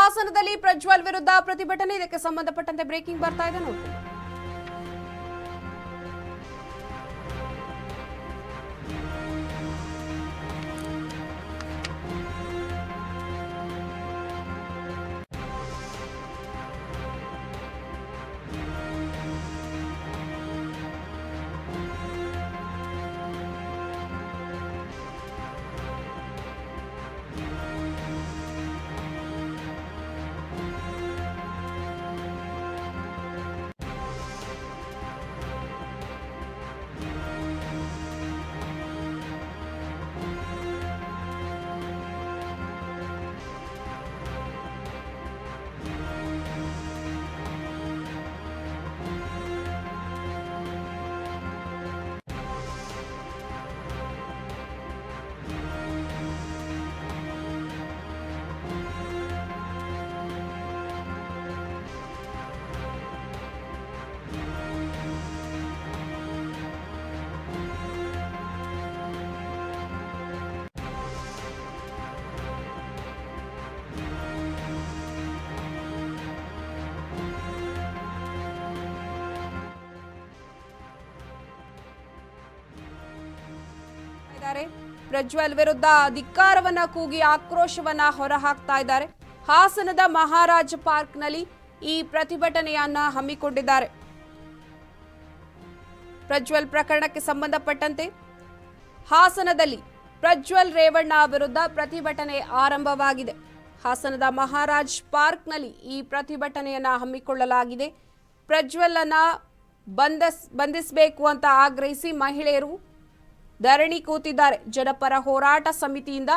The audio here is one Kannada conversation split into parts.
ಹಾಸನದಲ್ಲಿ ಪ್ರಜ್ವಲ್ ವಿರುದ್ಧ ಪ್ರತಿಭಟನೆ, ಇದಕ್ಕೆ ಸಂಬಂಧಪಟ್ಟಂತೆ ಬ್ರೇಕಿಂಗ್ ಬರ್ತಾ ಇದೆ ನೋಡಿ. ಪ್ರಜ್ವಲ್ ವಿರುದ್ಧ ಧಿಕ್ಕಾರವನ್ನ ಕೂಗಿ ಆಕ್ರೋಶವನ್ನ ಹೊರಹಾಕ್ತಾ ಇದ್ದಾರೆ. ಹಾಸನದ ಮಹಾರಾಜ್ ಪಾರ್ಕ್ನಲ್ಲಿ ಈ ಪ್ರತಿಭಟನೆಯನ್ನ ಹಮ್ಮಿಕೊಂಡಿದ್ದಾರೆ. ಪ್ರಜ್ವಲ್ ಪ್ರಕರಣಕ್ಕೆ ಸಂಬಂಧಪಟ್ಟಂತೆ ಹಾಸನದಲ್ಲಿ ಪ್ರಜ್ವಲ್ ರೇವಣ್ಣ ವಿರುದ್ಧ ಪ್ರತಿಭಟನೆ ಆರಂಭವಾಗಿದೆ. ಹಾಸನದ ಮಹಾರಾಜ್ ಪಾರ್ಕ್ನಲ್ಲಿ ಈ ಪ್ರತಿಭಟನೆಯನ್ನ ಹಮ್ಮಿಕೊಳ್ಳಲಾಗಿದೆ. ಪ್ರಜ್ವಲ್ ಅನ್ನ ಬಂಧಿಸಬೇಕು ಅಂತ ಆಗ್ರಹಿಸಿ ಮಹಿಳೆಯರು ಧರಣಿ ಕೂತಿದ್ದಾರೆ. ಜನಪರ ಹೋರಾಟ ಸಮಿತಿಯಿಂದ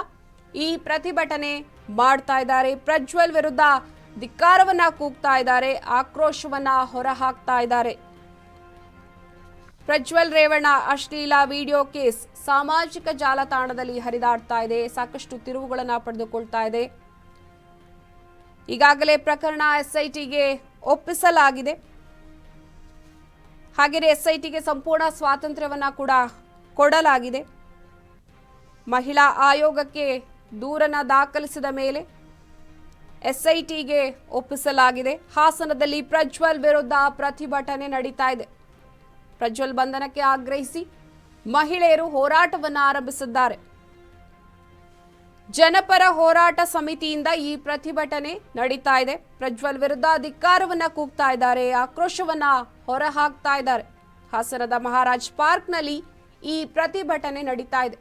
ಈ ಪ್ರತಿಭಟನೆ ಮಾಡ್ತಾ ಇದ್ದಾರೆ. ಪ್ರಜ್ವಲ್ ವಿರುದ್ಧ ಧಿಕ್ಕಾರವನ್ನ ಕೂಗ್ತಾ ಇದ್ದಾರೆ, ಆಕ್ರೋಶವನ್ನ ಹೊರಹಾಕ್ತಾ ಇದ್ದಾರೆ. ಪ್ರಜ್ವಲ್ ರೇವಣ್ಣ ಅಶ್ಲೀಲ ವಿಡಿಯೋ ಕೇಸ್ ಸಾಮಾಜಿಕ ಜಾಲತಾಣದಲ್ಲಿ ಹರಿದಾಡ್ತಾ ಇದೆ, ಸಾಕಷ್ಟು ತಿರುವುಗಳನ್ನ ಪಡೆದುಕೊಳ್ತಾ ಇದೆ. ಈಗಾಗಲೇ ಪ್ರಕರಣ ಎಸ್ಐಟಿಗೆ ಒಪ್ಪಿಸಲಾಗಿದೆ. ಹಾಗೆಯೇ ಎಸ್ಐಟಿಗೆ ಸಂಪೂರ್ಣ ಸ್ವಾತಂತ್ರ್ಯವನ್ನ ಕೂಡ ಕೊಡಲಾಗಿದೆ. ಮಹಿಳಾ ಆಯೋಗಕ್ಕೆ ದೂರನ್ನ ದಾಖಲಿಸಿದ ಮೇಲೆ ಎಸ್ಐಟಿಗೆ ಒಪ್ಪಿಸಲಾಗಿದೆ. ಹಾಸನದಲ್ಲಿ ಪ್ರಜ್ವಲ್ ವಿರುದ್ಧ ಪ್ರತಿಭಟನೆ ನಡೀತಾ ಇದೆ. ಪ್ರಜ್ವಲ್ ಬಂಧನಕ್ಕೆ ಆಗ್ರಹಿಸಿ ಮಹಿಳೆಯರು ಹೋರಾಟವನ್ನು ಆರಂಭಿಸಿದ್ದಾರೆ. ಜನಪರ ಹೋರಾಟ ಸಮಿತಿಯಿಂದ ಈ ಪ್ರತಿಭಟನೆ ನಡೀತಾ ಇದೆ. ಪ್ರಜ್ವಲ್ ವಿರುದ್ಧ ಧಿಕ್ಕಾರವನ್ನ ಕೂಗ್ತಾ ಇದ್ದಾರೆ, ಆಕ್ರೋಶವನ್ನ ಹೊರಹಾಕ್ತಾ ಇದ್ದಾರೆ. ಹಾಸನದ ಮಹಾರಾಜ್ ಪಾರ್ಕ್ನಲ್ಲಿ ಈ ಪ್ರತಿಭಟನೆ ನಡೀತಾ ಇದೆ.